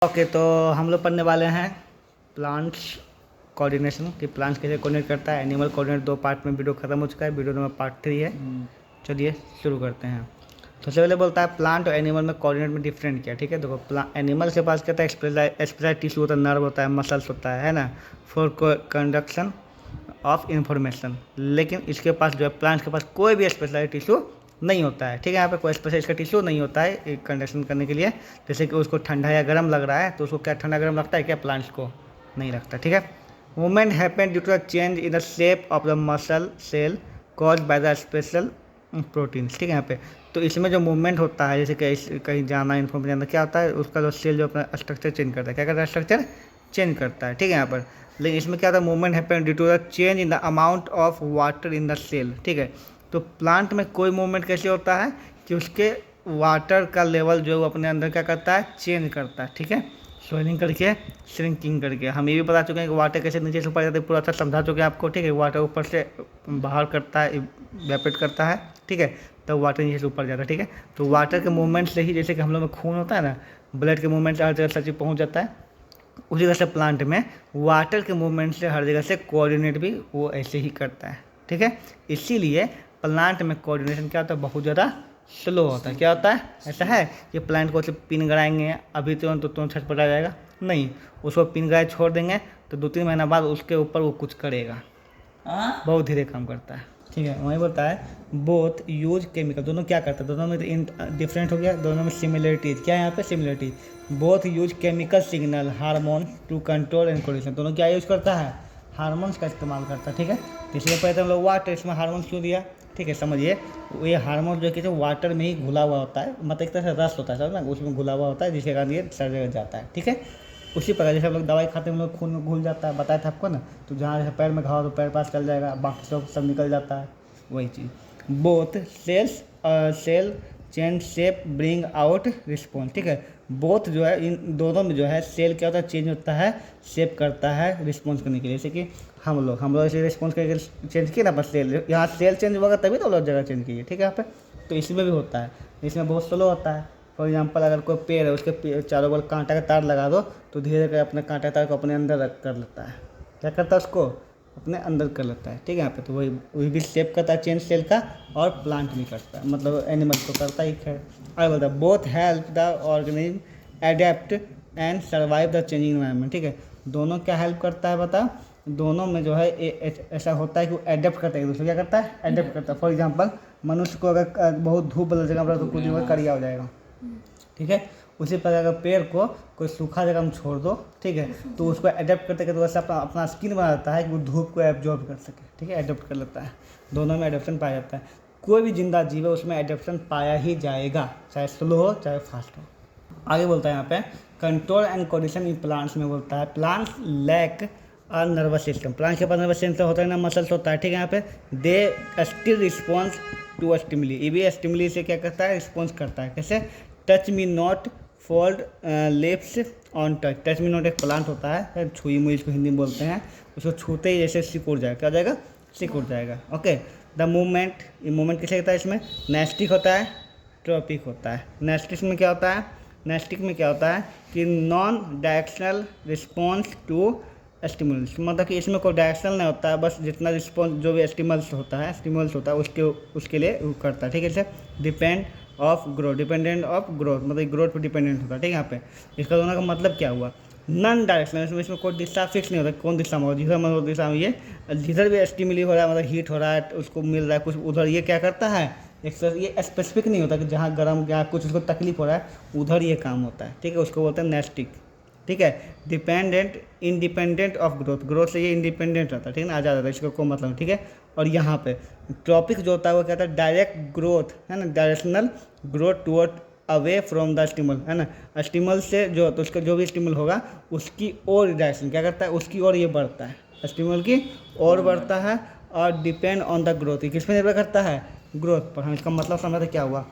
Okay, तो हम लोग पढ़ने वाले हैं प्लांट्स कोऑर्डिनेशन कि प्लांट्स कैसे कोऑर्डिनेट करता है। एनिमल कोऑर्डिनेट 2 पार्ट में वीडियो खत्म हो चुका है, वीडियो नंबर पार्ट 3 है। चलिए शुरू करते हैं। तो सबसे पहले बोलता है प्लांट और एनिमल में कोऑर्डिनेट में डिफरेंट क्या। ठीक है, देखो एनिमल के पास कहता है स्पेशलाइज टिश्यू होता है, नर्व होता है, मसल्स होता है ना, फॉर कंडक्शन ऑफ इंफॉर्मेशन। लेकिन इसके पास जो है प्लांट्स के पास कोई भी स्पेशलाइज टिश्यू नहीं होता है। ठीक है, यहाँ पे कोई स्पेशल इसका टिश्यू नहीं होता है एक कंडक्शन करने के लिए। जैसे कि उसको ठंडा या गर्म लग रहा है तो उसको क्या ठंडा गर्म लगता है क्या, प्लांट्स को नहीं लगता। ठीक है, movement happen due to the change in the shape of the muscle cell cause by the special proteins. ठीक है, यहाँ पे तो इसमें जो मूवमेंट होता है, जैसे कि कहीं जाना, इन्फॉर्मेशन जाना, क्या होता है उसका जो सेल जो अपना स्ट्रक्चर चेंज करता है, क्या करता है, स्ट्रक्चर चेंज करता है। ठीक है, यहाँ पर लेकिन इसमें क्या होता है, movement happen due to the change in the amount of water in the cell. ठीक है, तो प्लांट में कोई मूवमेंट कैसे होता है कि उसके वाटर का लेवल जो अपने अंदर क्या करता है, चेंज करता है। ठीक है, स्वेलिंग करके, श्रिंकिंग करके। हम ये भी बता चुके हैं कि वाटर कैसे नीचे से ऊपर जाता है, पूरा अच्छा समझा चुके हैं आपको। ठीक है, वाटर ऊपर से बाहर करता है, इवेपोरेट करता है। ठीक है, तो वाटर नीचे से ऊपर जाता है। ठीक है, तो वाटर के मूवमेंट से ही, जैसे कि हम लोग में खून होता है ना, ब्लड के मूवमेंट से हर जगह सब चीज़ पहुँच जाता है, उसी तरह से प्लांट में वाटर के मूवमेंट से हर जगह से कोऑर्डिनेट भी वो ऐसे ही करता है। ठीक है, इसीलिए प्लांट में कोऑर्डिनेशन क्या होता है, बहुत ज़्यादा स्लो होता है। क्या होता है, ऐसा है कि प्लांट को पिन गड़ाएंगे अभी तुरंत छटपटा जाएगा नहीं, उसको पिन गड़ाए छोड़ देंगे तो 2-3 महीना बाद उसके ऊपर वो कुछ करेगा, बहुत धीरे काम करता है। ठीक है, वही बोलता है बोथ यूज केमिकल, दोनों क्या करता है, दोनों में डिफरेंट हो गया, दोनों में सिमिलरिटीज क्या है, यहाँ पे similarity. Both use chemical signal hormone to control and coordination, दोनों क्या यूज करता है, हार्मोन्स का इस्तेमाल करता है। ठीक है, इसलिए पहले हम लोग वाटर, इसमें हार्मोन्स क्यों दिया। ठीक है, समझिए ये हार्मोन जो है वाटर में ही घुला हुआ होता है, मतलब एक तरह से रस होता है सब ना, उसमें घुला हुआ होता है, जिसके कारण ये सर जगह जाता है। ठीक है, उसी प्रकार जैसे हम लोग दवाई खाते हैं, हम लोग खून में घुल जाता है, बताया था आपको ना, तो जहाँ जैसे पैर में घाव तो पैर पास चल जाएगा, बाकी सब निकल जाता है, वही चीज़। Both cell change shape bring out response. ठीक है, बोथ जो है इन दोनों में जो है सेल क्या होता है, चेंज होता है, शेप करता है रिस्पॉन्स करने के लिए। जैसे कि हम लोग ऐसे रिस्पॉन्स करके चेंज किए ना, बस सेल यहाँ सेल चेंज होगा तभी तो लोग जगह चेंज कीजिए। ठीक है, यहाँ पे तो इसमें भी होता है, इसमें बहुत स्लो होता है। फॉर एग्जाम्पल अगर कोई पेड़ है, उसके चारों बगल कांटा का तार लगा दो तो धीरे धीरे अपने कांटा तार को अपने अंदर कर लेता है, क्या करता है, उसको अपने अंदर कर लेता है। ठीक है, यहाँ पे तो वही भी शेप करता है चेंज सेल का, और प्लांट भी करता है, मतलब एनिमल को करता ही है। आगे बोलता है both help the organism adapt and survive the changing environment. ठीक है, दोनों क्या हेल्प करता है बता, दोनों में जो है ऐसा होता है कि वो एडेप्ट करता है, एक दूसरे क्या करता है, एडेप्ट करता है। फॉर एग्जाम्पल मनुष्य को अगर बहुत धूप वाला जगह पर तो कुछ दिन में करिया हो जाएगा। ठीक है, उसी प्रकार अगर पेड़ को कोई सूखा जगह में छोड़ दो, ठीक है, तो उसको एडेप्ट करते करते वैसे अपना स्किन बना देता है कि वो धूप को एब्जॉर्ब कर सके। ठीक है, एडेप्ट कर लेता है, दोनों में एडेप्शन पाया जाता है। कोई भी जिंदा जीव है उसमें एडेप्शन पाया ही जाएगा, चाहे स्लो हो चाहे फास्ट हो। आगे बोलता है यहाँ पे control and coordination in plants में बोलता है plants lack a nervous system, plants के पास नर्वस सिस्टम होता है ना, मसल्स होता है। ठीक है, यहाँ पे they still response to stimuli, ये भी स्टिमुली से क्या करता है, रिस्पॉन्स करता है। कैसे, touch me not fold lips on touch, touch me not एक प्लांट होता है, छुई मुई इसको हिंदी में बोलते हैं, उसको छूते ही जैसे सिकुड़ जाएगा, क्या हो जाएगा, सिकुड़ जाएगा। ओके, द मूवमेंट, ये मूवमेंट किसे कहता है, इसमें नेस्टिक होता है, ट्रॉपिक होता है। नेस्टिक में क्या होता है, नेस्टिक में क्या होता है कि non directional response to stimulus, मतलब कि इसमें कोई डायरेक्शनल नहीं होता है, बस जितना रिस्पॉन्स जो भी स्टिमुलस होता है उसके लिए वो करता है। ठीक है, जैसे depend of growth, dependent of growth, मतलब ग्रोथ पर डिपेंडेंट होता है। ठीक है, यहाँ पे इसका दोनों का मतलब क्या हुआ, नॉन डायरेक्शनल, इसमें कोई दिशा फिक्स नहीं होता कौन दिशा में हो, जिधर मतलब दिशा में ये जिधर भी स्टिमुली हो रहा है, मतलब हीट हो रहा है उसको मिल रहा है कुछ उधर, ये क्या करता है, ये स्पेसिफिक नहीं होता कि जहाँ गर्म या कुछ उसको तकलीफ हो रहा है उधर ये काम होता है। ठीक है, उसको बोलते हैं नेस्टिक। ठीक है, dependent independent of growth, growth से ये इंडिपेंडेंट रहता है। ठीक है ना, आज़ाद रहता है, इसका कोई मतलब। ठीक है, और यहाँ पे ट्रॉपिक जो होता है वो क्या होता है, डायरेक्ट ग्रोथ है ना, directional growth toward away from the stimuli है ना, स्टिमुल से जो तो उसका जो भी स्टिमुल होगा उसकी ओर डायरेक्शन क्या करता है, उसकी ओर ये बढ़ता है, स्टिमुल की ओर बढ़ता है, और डिपेंड ऑन द ग्रोथ, किस पर निर्भर करता है, ग्रोथ पर। हम इसका मतलब समझते क्या हुआ,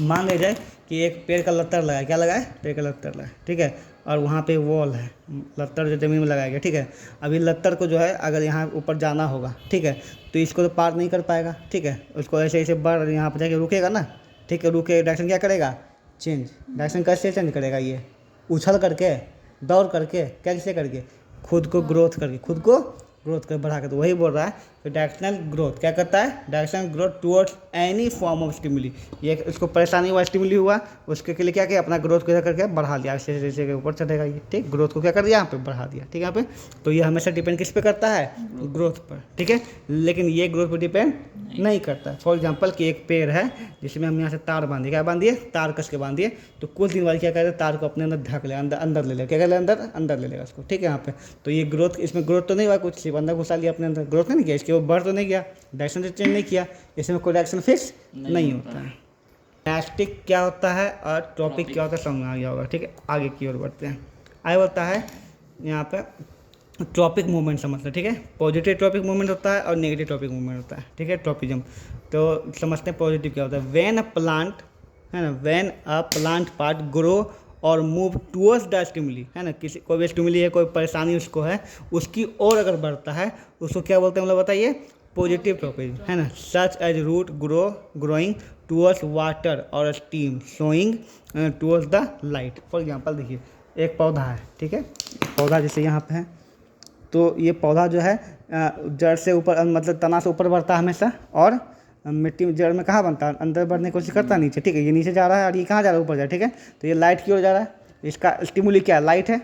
मान ले जाए कि एक पेड़ का लत्तर लगाए, क्या लगाए, पेड़ का लत्तर लगाए। ठीक है, और वहाँ पे वॉल है, लत्तर जो ज़मीन में लगाया गया। ठीक है, अभी लत्तर को जो है अगर यहाँ ऊपर जाना होगा, ठीक है, तो इसको तो पार नहीं कर पाएगा। ठीक है, उसको ऐसे ऐसे बढ़ यहाँ पर जाके रुकेगा ना। ठीक है, रुके डायरेक्शन क्या करेगा, चेंज, डायरेक्शन कैसे चेंज करेगा, ये उछल करके, दौड़ करके, कैसे करके, खुद को ग्रोथ करके, खुद को ग्रोथ कर बढ़ा कर, तो वही बोल रहा है कि डायरेक्शनल ग्रोथ क्या करता है, directional growth towards any form of stimuli. ये उसको परेशानी हुआ, स्टिमुली हुआ, उसके लिए क्या किया, अपना ग्रोथ को करके बढ़ा लिया, ऐसे जैसे के ऊपर चढ़ेगा ये, ठीक, ग्रोथ को क्या कर दिया यहाँ पे बढ़ा दिया, ठीक है यहाँ पे। तो ये हमेशा डिपेंड किस पे करता है, ग्रोथ पर, ठीक है। लेकिन ये ग्रोथ पर डिपेंड नहीं करता। फॉर एग्जाम्पल कि एक पेड़ है जिसमें हम यहाँ से तार बांधिए, क्या बांधिए, तार कस के बांधिए, तो कुछ दिन बाद क्या करें, तार को अपने अंदर ढक ले, अंदर ले ले, क्या कर ले, अंदर ले लेगा उसको, ठीक है यहाँ पे। तो ये ग्रोथ, इसमें ग्रोथ तो नहीं हुआ, कुछ सिर्फ अंदर घुसा लिया अपने अंदर, ग्रोथ नहीं किया, इसके वो बढ़ तो नहीं गया, डायरेक्शन चेंज नहीं किया, इसमें कोई डायरेक्शन फिक्स नहीं होता है। इलास्टिक क्या होता है और टॉपिक क्या होता है समझ में आ गया होगा, ठीक है। आगे की ओर बढ़ते हैं। आगे बढ़ता है यहाँ पे ट्रॉपिक मूवमेंट समझते हैं, ठीक है। पॉजिटिव ट्रॉपिक मूवमेंट होता है और नेगेटिव ट्रॉपिक मूवमेंट होता है, ठीक है, ट्रॉपिज्म। तो समझते हैं पॉजिटिव क्या होता है। व्हेन अ प्लांट, है ना, when a plant part grow और मूव टुवर्ड्स द स्टिमुली, है ना, किसी कोई भी स्टिमुली है, कोई परेशानी उसको है, उसकी ओर अगर बढ़ता है उसको क्या बोलते हैं, मतलब बताइए, पॉजिटिव ट्रॉपिज्म, है ना। Such as root growing towards water और stem showing towards the light. For example देखिए, एक पौधा है, ठीक है, पौधा जैसे यहाँ पे है, तो ये पौधा जो है जड़ से ऊपर, मतलब तना से ऊपर बढ़ता है हमेशा, और मिट्टी में जड़ में कहाँ बनता है, अंदर बढ़ने की कोशिश करता है नीचे, ठीक है। ये नीचे जा रहा है और ये कहाँ जा रहा है, ऊपर जा रहा है, ठीक है। तो ये लाइट की ओर जा रहा है, इसका स्टिमुली क्या है, लाइट है,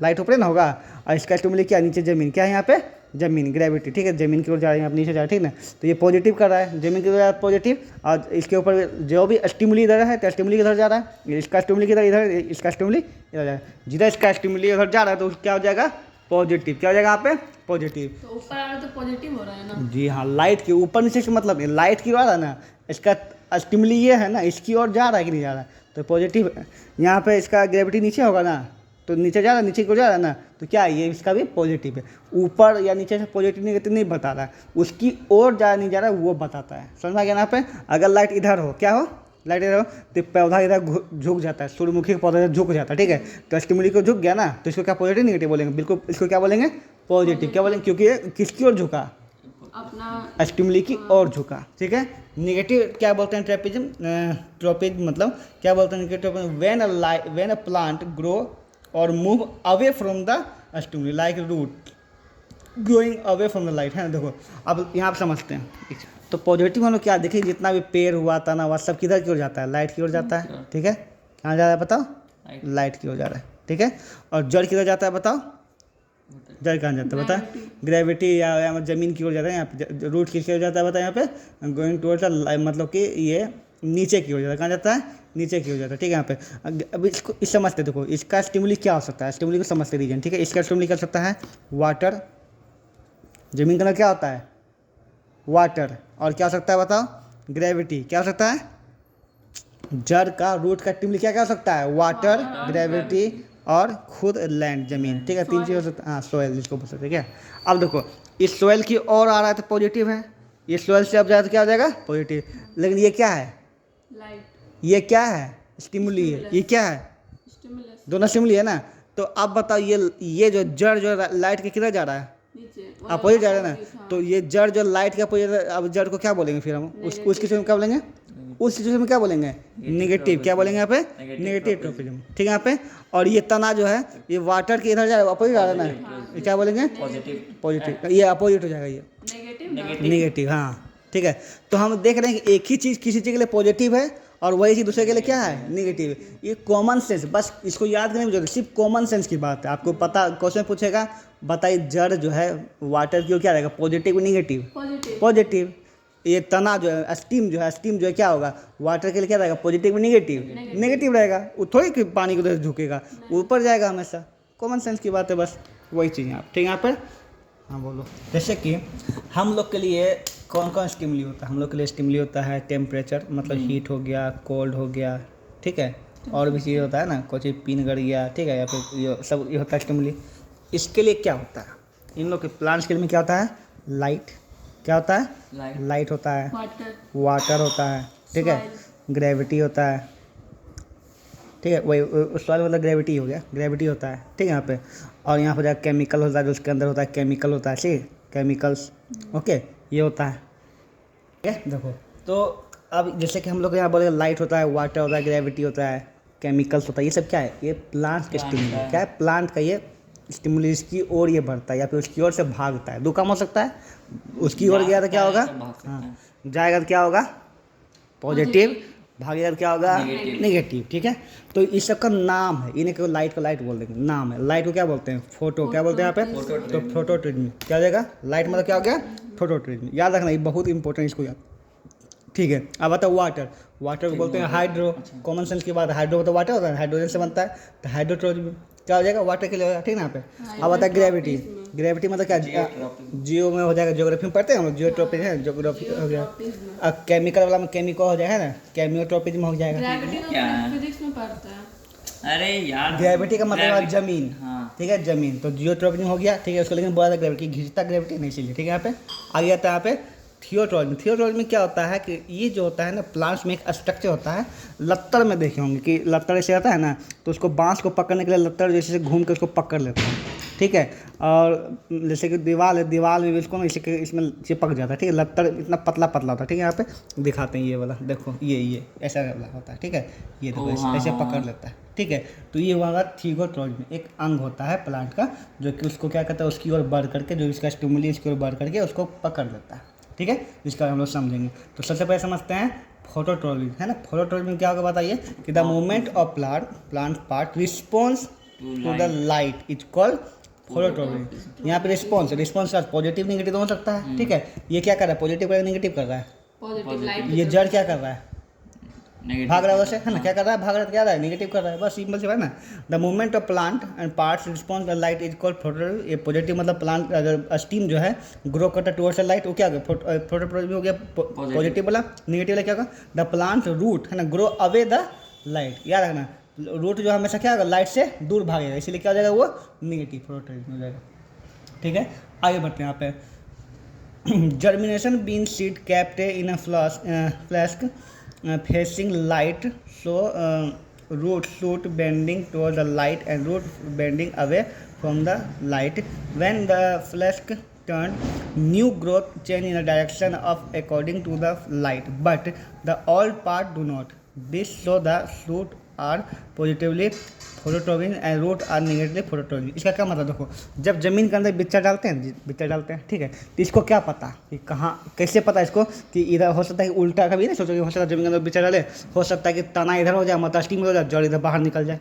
लाइट ऊपर ना होगा, और इसका स्टिमुली क्या है, नीचे जमीन, क्या है यहाँ पे, जमीन, ग्रेविटी, ठीक है, जमीन की ओर जा रही है, नीचे जा रहा है, ठीक ना। तो ये पॉजिटिव कर रहा है, जमीन की ओर जा रहा है पॉजिटिव, और इसके ऊपर जो भी स्टिमुली इधर है तो स्टिमुली किधर जा रहा है, इसका स्टिमुली किधर, इधर, इसका स्टिमुली इधर जा रहा है, जिधर इसका स्टिमुली इधर जा रहा है तो क्या हो जाएगा, पॉजिटिव, क्या हो जाएगा यहाँ पे, पॉजिटिव। तो ऊपर आ रहा तो पॉजिटिव हो रहा है ना। जी हाँ, लाइट के ऊपर नीचे से मतलब नहीं, लाइट की ओर आ रहा है ना, इसका स्टिमुली ये है ना, इसकी ओर जा रहा है कि नहीं जा रहा है, तो पॉजिटिव। यहाँ पे इसका ग्रेविटी नीचे होगा ना, तो नीचे जा रहा है, नीचे की ओर जा रहा है ना, तो क्या है, ये इसका भी पॉजिटिव है। ऊपर या नीचे से पॉजिटिव नेगेटिव नहीं बता रहा है, उसकी ओर जा नहीं जा रहा है वो बताता है, समझ में आ गया यहाँ पे। अगर लाइट इधर हो, क्या हो, लाइट इधर हो, तो पौधा इधर झुक जाता है, सूर्यमुखी का पौधा झुक जाता है, ठीक है। तो स्टिमुली को झुक गया ना, तो इसको क्या पॉजिटिव नेगेटिव बोलेंगे, बिल्कुल इसको क्या बोलेंगे, पॉजिटिव। क्या बोलेंगे, क्योंकि ये किसकी ओर झुका, अपना स्टिमुली की ओर झुका, ठीक है। नेगेटिव क्या बोलते हैं, ट्रॉपिज्म मतलब क्या बोलते हैं negative, when a plant grow और move away from the stimuli like root growing away from the light, है ना। देखो अब यहाँ पर समझते हैं, तो पॉजिटिव हम लोग क्या देखिए, जितना भी पेड़ हुआ, तना हुआ, सब किधर की ओर जाता है, लाइट की ओर जाता है, ठीक है। कहाँ जा रहा है बताओ, लाइट की ओर जा रहा है, ठीक है। और जड़ किधर जाता है बताओ, जड़ कहाँ जाता है बता, ग्रेविटी या जमीन की ओर जाता है, यहाँ पे रूट किसकी ओर जाता है बता, यहाँ पे गोइंग टुवर्ड्स मतलब कि ये नीचे की ओर जाता है, कहाँ जाता है, नीचे की ओर जाता है, ठीक है। यहाँ पे अब इसको इस समझते, देखो इसका स्टिमुली क्या हो सकता है, स्टिमुली को समझते रीजन, ठीक है। इसका स्टिमुली कर सकता है वाटर, जमीन का अंदर क्या होता है, वाटर, और क्या हो सकता है बताओ, ग्रेविटी, क्या हो सकता है, जड़ का, रूट का स्टिमुली क्या हो सकता है, वाटर, ग्रेविटी और खुद लैंड, जमीन, ठीक है। तीन चीज़ हो सकता है, हाँ, सोयल जिसको बोल सकते हैं, क्या। अब देखो इस सोयल की ओर आ रहा है तो पॉजिटिव है, ये सोयल से अब जाए तो क्या हो जाएगा, पॉजिटिव। लेकिन ये क्या है, लाइट, ये क्या है, स्टिमुली है, ये क्या है, स्टिमुलस, दोनों स्टिमुली है ना। तो अब बताओ ये जो जड़ जो लाइट के किधर जा रहा है, नीचे अपोजिट जा रहा है ना। तो ये जड़ जो लाइट के अपोजिट, अब जड़ को क्या बोलेंगे फिर हम, उस सिचुएशन में क्या बोलेंगे, उस सिचुएशन में क्या बोलेंगे, नेगेटिव, क्या बोलेंगे यहाँ पे, नेगेटिव ट्रॉपिज्म, ठीक है यहाँ पे। और ये तना जो है ये वाटर के इधर जा रहा है, अपोजिट जा रहा है ना, ये क्या बोलेंगे, पॉजिटिव, ये अपोजिट हो जाएगा, ये नेगेटिव, हाँ, ठीक है। तो हम देख रहे हैं कि एक ही चीज़ किसी चीज़ के लिए पॉजिटिव है और वही चीज़ दूसरे के लिए क्या है, नेगेटिव है। ये कॉमन सेंस, बस इसको याद करने की जरूरत है, सिर्फ कॉमन सेंस की बात है। आपको पता, क्वेश्चन पूछेगा बताइए जड़ जो है वाटर की ओर क्या रहेगा, पॉजिटिव नेगेटिव, पॉजिटिव। ये तना जो है, स्टीम जो है क्या होगा, वाटर के लिए क्या रहेगा, पॉजिटिव नेगेटिव, नेगेटिव रहेगा। वो थोड़ी कि पानी की तरह झुकेगा, ऊपर जाएगा हमेशा, कॉमन सेंस की बात है, बस वही चीज़ है, ठीक है यहाँ पर। हाँ बोलो। जैसे कि हम लोग के लिए कौन कौन स्टिमुली होता है, हम लोग के लिए स्टिमुली होता है टेम्परेचर, मतलब हीट हो गया, कोल्ड हो गया, ठीक है। और भी चीज़ होता है ना, कोई चीज़ पिन गड़ गया, ठीक है, या फिर ये सब ये होता है स्टिमुली। इसके लिए क्या होता है, इन लोग के प्लांट्स के लिए क्या होता है, लाइट, क्या होता है, लाइट होता है, वाटर होता है, ठीक है, ग्रेविटी होता है, ठीक है, वही उस वाले मतलब ग्रेविटी हो गया, ग्रेविटी होता है, ठीक है यहाँ पे। और यहाँ पर केमिकल होता है, जो उसके अंदर होता है केमिकल होता है, ठीक, केमिकल्स, ओके, ये होता है, ठीक है। देखो तो अब जैसे कि हम लोग यहाँ बोले लाइट होता है, वाटर होता है, ग्रेविटी होता है, केमिकल्स होता है, ये सब क्या है, ये प्लांट का स्टिमुली, क्या है, प्लांट का ये स्टिमुली इसकी ओर ये बढ़ता है या फिर उसकी ओर से भागता है। दो काम हो सकता है, उसकी ओर गया तो क्या होगा, हाँ जाएगा तो क्या होगा पॉजिटिव, भागेगा तो क्या होगा नेगेटिव। ठीक है, तो इस सब का नाम है, इन्हें केवल लाइट को लाइट बोल देंगे, नाम है। लाइट को क्या बोलते हैं, फोटो, क्या बोलते हैं यहाँ पे, तो फोटोट्रिज्म। क्या हो जाएगा, लाइट मतलब क्या हो गया, फोटोट्रिज्म। याद रखना, ये बहुत इंपॉर्टेंट, इसको याद। ठीक है, अब आता है वाटर। वाटर को बोलते हैं हाइड्रो, कॉमन सेंस की बात है, हाइड्रो मतलब वाटर होता है, हाइड्रोजन से बनता है, तो हाइड्रोट्रोजन क्या हो जाएगा, वाटर के लिए होगा। ठीक है ना, यहाँ पे। अब आता है ग्रेविटी। ग्रेविटी मतलब क्या, जियो में हो जाएगा, जियोग्राफी में पढ़ते हैं हम लोग, जियोट्रॉपिक है, जियोग्राफी हो गया। अब केमिकल वाला में केमिको हो जाएगा ना, केमियोट्रॉपिज्म हो जाएगा। ग्रेविटी तो फिजिक्स में पढ़ते हैं। अरे यार, ग्रेविटी का मतलब है जमीन, हाँ। ठीक है, जमीन। तो जियोट्रॉपिज्म हो गया, ठीक है, उसको लेकिन बोला था ग्रेविटी, घिंचता ग्रेविटी नहीं, इसीलिए। ठीक है, यहाँ पे आगे आता है, यहाँ पे थियोट्रॉपिज्म। थियोट्रॉपिज्म में क्या होता है कि ये जो होता है ना, प्लांट्स में एक स्ट्रक्चर होता है, लत्तर में देखे होंगे कि लत्तर ऐसे आता है ना, तो उसको बांस को पकड़ने के लिए लत्तर जैसे घूम के उसको पकड़ लेते हैं। ठीक है, और जैसे कि दीवार है, दीवार में भी इसको ना इसे इसमें चिपक जाता है। ठीक है, लत्तर इतना पतला पतला होता है। ठीक है, यहाँ पे दिखाते हैं, ये वाला देखो, ये ऐसा वाला होता है। ठीक है, ये देखो ऐसे पकड़ लेता है। ठीक है, तो ये वाला थियोट्रॉपिज्म एक अंग होता है प्लांट का, जो कि उसको क्या कहता है, उसकी ओर बढ़ करके, जो इसका स्टिमुली इसकी ओर बढ़ करके उसको पकड़ लेता है। ठीक है, इसका हम लोग समझेंगे। तो सबसे पहले समझते हैं फोटोट्रॉपिज्म, है ना। फोटोट्रॉपिज्म क्या होगा बताइए, कि the movement of plant part response to the light is called phototropism. यहाँ पे रिस्पॉन्स का पॉजिटिव नेगेटिव हो सकता है। ठीक है, ये क्या कर रहा है, पॉजिटिव कर रहा है, नेगेटिव कर रहा है, पॉजिटिव लाइट। ये जड़ क्या कर रहा है, भाग रहा है वैसे, है ना, क्या कर रहा है, भाग रहा है, क्या रहा है, नेगेटिव कर रहा है, बस सिंपल से है ना। The movement of plant and parts response the light is called phototropism. ये पॉजिटिव मतलब प्लांट अगर स्टीम जो है ग्रो करता है टुवर्ड्स द लाइट, वो क्या हो गया, फोटोट्रॉपिज्म हो गया पॉजिटिव वाला। नेगेटिव वाला क्या होगा, द प्लांट रूट, है ना, ग्रो अवे द लाइट। याद रखना, रूट जो हमेशा क्या होगा, लाइट से दूर भागेगा, इसीलिए क्या हो जाएगा, वो नेगेटिव फोटोट्रॉपिज्म हो जाएगा। ठीक है, आगे बढ़ते हैं यहाँ पे। Germination bean seed kept in a flask facing light, so root shoot bending toward the light and root bending away from the light. When the flask turned, new growth change in the direction of according to the light, but the old part do not. This so the shoot are positively phototropism and root are negatively phototropism. इसका क्या मतलब, देखो जब ज़मीन के अंदर बिच्चा डालते हैं, ठीक है, तो इसको क्या पता कि कहाँ, कैसे पता इसको कि इधर हो सकता है कि उल्टा, कभी नहीं सोचो कि हो सकता है ज़मीन के अंदर बिच्चा डाले, हो सकता है कि तना इधर हो जाए, मतलब स्टीम हो जाए, जड़ इधर बाहर निकल जाए,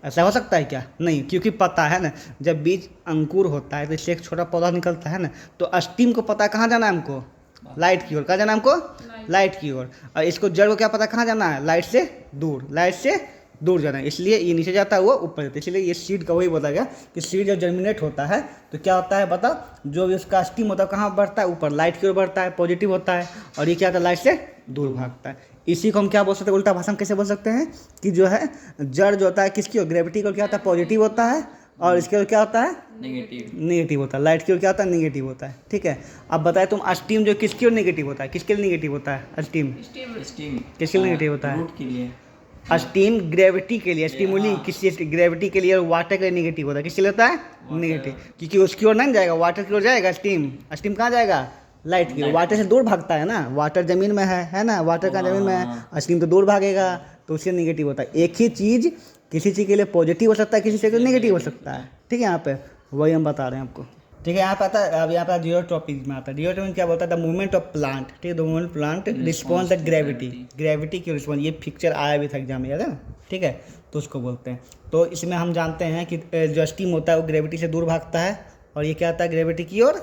ऐसा हो सकता है क्या, नहीं, क्योंकि पता है ना, जब बीज अंकुर होता है तो इससे एक छोटा पौधा निकलता है ना, तो स्टीम को पता है कहाँ जाना है हमको, लाइट की ओर। कहाँ जाना है हमको, लाइट की ओर। और इसको जड़ को क्या पता कहाँ जाना है, लाइट से दूर जाना है, इसलिए ये नीचे जाता है, वो ऊपर जाता है। इसलिए ये सीड का वही बोला गया कि सीड जब जर्मिनेट होता है तो क्या होता है बता, जो भी उसका स्टीम होता है कहाँ बढ़ता है, ऊपर लाइट की ओर बढ़ता है, पॉजिटिव होता है, और ये क्या होता है, लाइट से दूर भागता है। इसी को हम क्या बोल सकते हैं, उल्टा भाषा में कैसे बोल सकते हैं, कि जो है जड़ जो होता है किसकी ओर, ग्रेविटी को क्या होता है, पॉजिटिव होता है, और इसके ओर क्या होता है, नेगेटिव होता है। लाइट की ओर क्या होता है, नेगेटिव होता है। ठीक है, अब बताए तुम, स्टीम जो किसकी ओर नेगेटिव होता है, किसके लिए नेगेटिव होता है, स्टीम किसके लिए नेगेटिव होता है, स्टीम ग्रेविटी के लिए, स्टीमुली किसी ग्रेविटी के लिए, और वाटर के लिए नेगेटिव होता है। किसके लिए होता है, नेगेटिव, क्योंकि उसकी ओर नहीं जाएगा, वाटर की ओर जाएगा स्टीम कहाँ जाएगा, लाइट की ओर। वाटर से दूर भागता है ना, वाटर जमीन में है ना, वाटर का जमीन में है, स्टीम तो दूर भागेगा, तो उससे नेगेटिव होता है। एक ही चीज़ किसी चीज़ के लिए पॉजिटिव हो सकता है, किसी चीज़ के लिए नेगेटिव हो सकता है। ठीक है, यहाँ पे वही हम बता रहे हैं आपको। ठीक है, यहाँ पे आता है, अब यहाँ पे जियोट्रॉपिज्म में आता है। जियोट्रॉपिज्म क्या बोलता है, द मूवमेंट ऑफ प्लांट, ठीक है, the movement plant response the gravity की रिस्पॉन्स। ये पिक्चर आया भी था एग्जाम में, याद है ना, ठीक है, तो उसको बोलते हैं। तो इसमें हम जानते हैं कि जो स्टीम होता है वो ग्रेविटी से दूर भागता है, और ये क्या आता है, ग्रेविटी की ओर